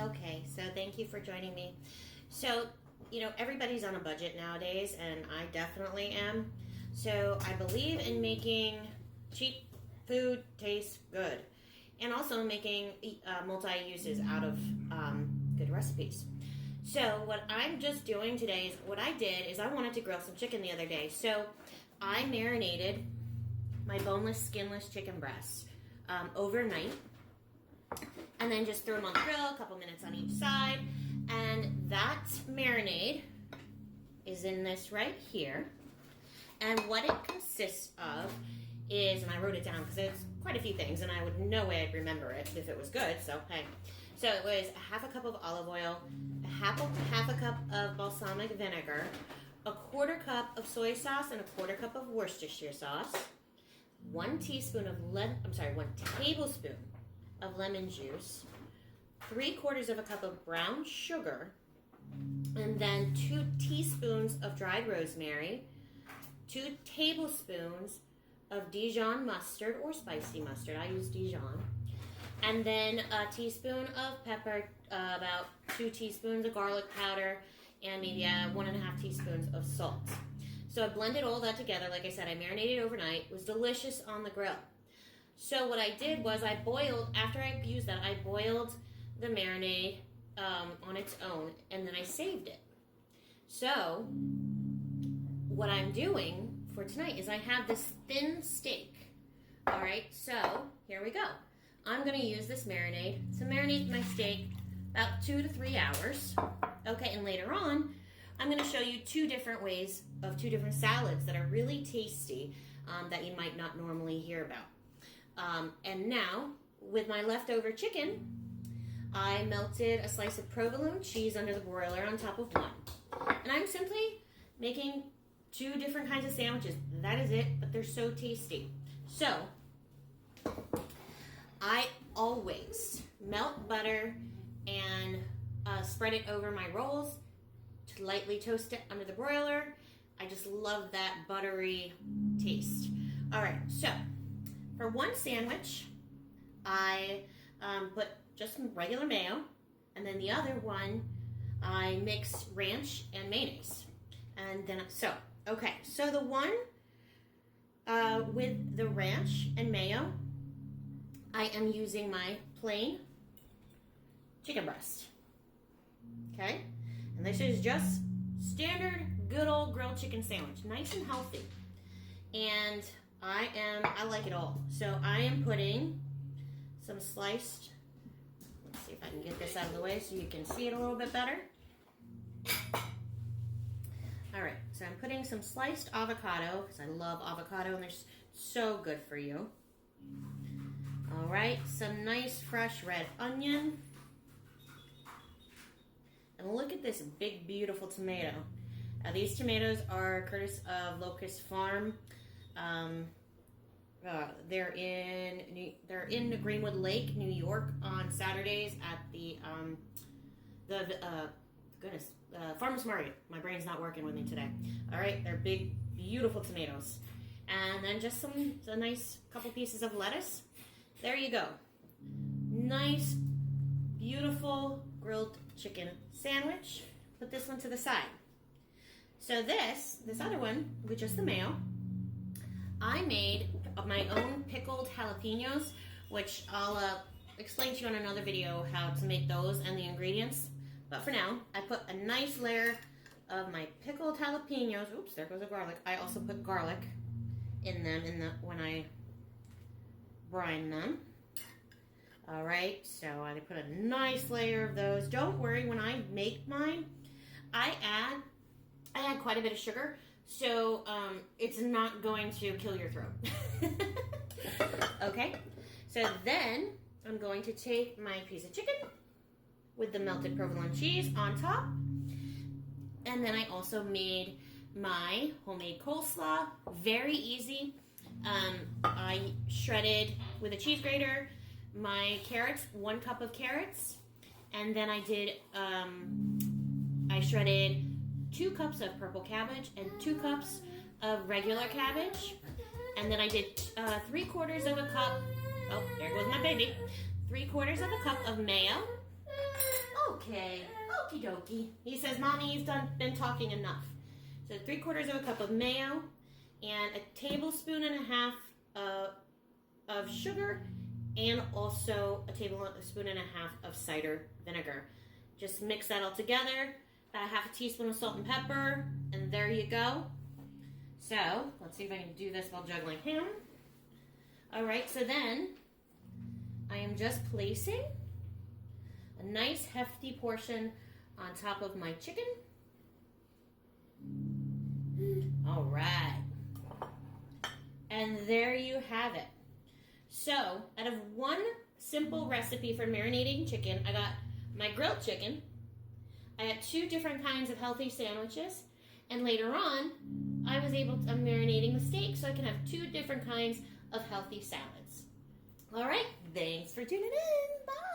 Okay, so thank you for joining me. So, everybody's on a budget nowadays, and I definitely am. So, I believe in making cheap food taste good and also making multi uses out of good recipes. So, what I'm just doing today is what I did is I wanted to grill some chicken the other day. So, I marinated my boneless, skinless chicken breasts overnight and then just threw them on the grill, a couple minutes on each side. And that marinade is in this right here. And what it consists of is, and I wrote it down because it's quite a few things, and I would no way I'd remember it if it was good. So hey, so it was a half a cup of olive oil, half a cup of balsamic vinegar, a quarter cup of soy sauce, and a quarter cup of Worcestershire sauce, 1 tablespoon of lemon juice, 3/4 of a cup of brown sugar, and then 2 teaspoons of dried rosemary, 2 tablespoons of Dijon mustard or spicy mustard. I use Dijon. And then a teaspoon of pepper, about 2 teaspoons of garlic powder, and maybe 1.5 teaspoons of salt. So I blended all that together. Like I said, I marinated overnight. It was delicious on the grill. So what I did was after I used that, I boiled the marinade on its own, and then I saved it. So what I'm doing for tonight is I have this thin steak. All right, so here we go. I'm going to use this marinade to marinate my steak about 2 to 3 hours. Okay, and later on, I'm going to show you 2 different ways of 2 different salads that are really tasty that you might not normally hear about. And now, with my leftover chicken, I melted a slice of provolone cheese under the broiler on top of one. And I'm simply making 2 different kinds of sandwiches. That is it, but they're so tasty. So, I always melt butter and spread it over my rolls to lightly toast it under the broiler. I just love that buttery taste. All right, so for one sandwich, I put just some regular mayo, and then the other one, I mixed ranch and mayonnaise. And then, so the one with the ranch and mayo, I am using my plain chicken breast. Okay? And this is just standard, good old grilled chicken sandwich. Nice and healthy. And I like it all. So I am putting some sliced, let's see if I can get this out of the way so you can see it a little bit better. All right, so I'm putting some sliced avocado, because I love avocado and they're so good for you. All right, some nice fresh red onion. And look at this big, beautiful tomato. These tomatoes are courtesy of Locust Farm. They're in Greenwood Lake, New York, on Saturdays at the farmers market. My brain's not working with me today. All right, they're big, beautiful tomatoes, and then just a nice couple pieces of lettuce. There you go. Nice, beautiful grilled chicken sandwich. Put this one to the side. So this other one with just the mayo, I made my own pickled jalapenos, which I'll explain to you in another video how to make those and the ingredients. But for now, I put a nice layer of my pickled jalapenos. Oops, there goes the garlic. I also put garlic in them when I brine them. All right, so I put a nice layer of those. Don't worry, when I make mine, I add quite a bit of sugar, so it's not going to kill your throat. Okay, so then I'm going to take my piece of chicken with the melted provolone cheese on top, and then I also made my homemade coleslaw. Very easy. I shredded with a cheese grater my carrots, 1 cup of carrots, and then I shredded 2 cups of purple cabbage and 2 cups of regular cabbage, and then I did 3/4 of a cup, oh, there goes my baby, 3/4 of a cup of mayo. Oh, Okay, okie dokie. He says, Mommy, you've been talking enough. So 3/4 of a cup of mayo and a tablespoon and a half of sugar and also a tablespoon and a half of cider vinegar. Just mix that all together. About a half a teaspoon of salt and pepper, and there you go. So, let's see if I can do this while juggling him. Alright, so then I am just placing a nice hefty portion on top of my chicken. Alright. And there you have it. So, out of one simple recipe for marinating chicken, I got my grilled chicken. I got 2 different kinds of healthy sandwiches. And later on, I was able to, I'm marinating the steak so I can have 2 different kinds of healthy salads. All right, thanks for tuning in. Bye.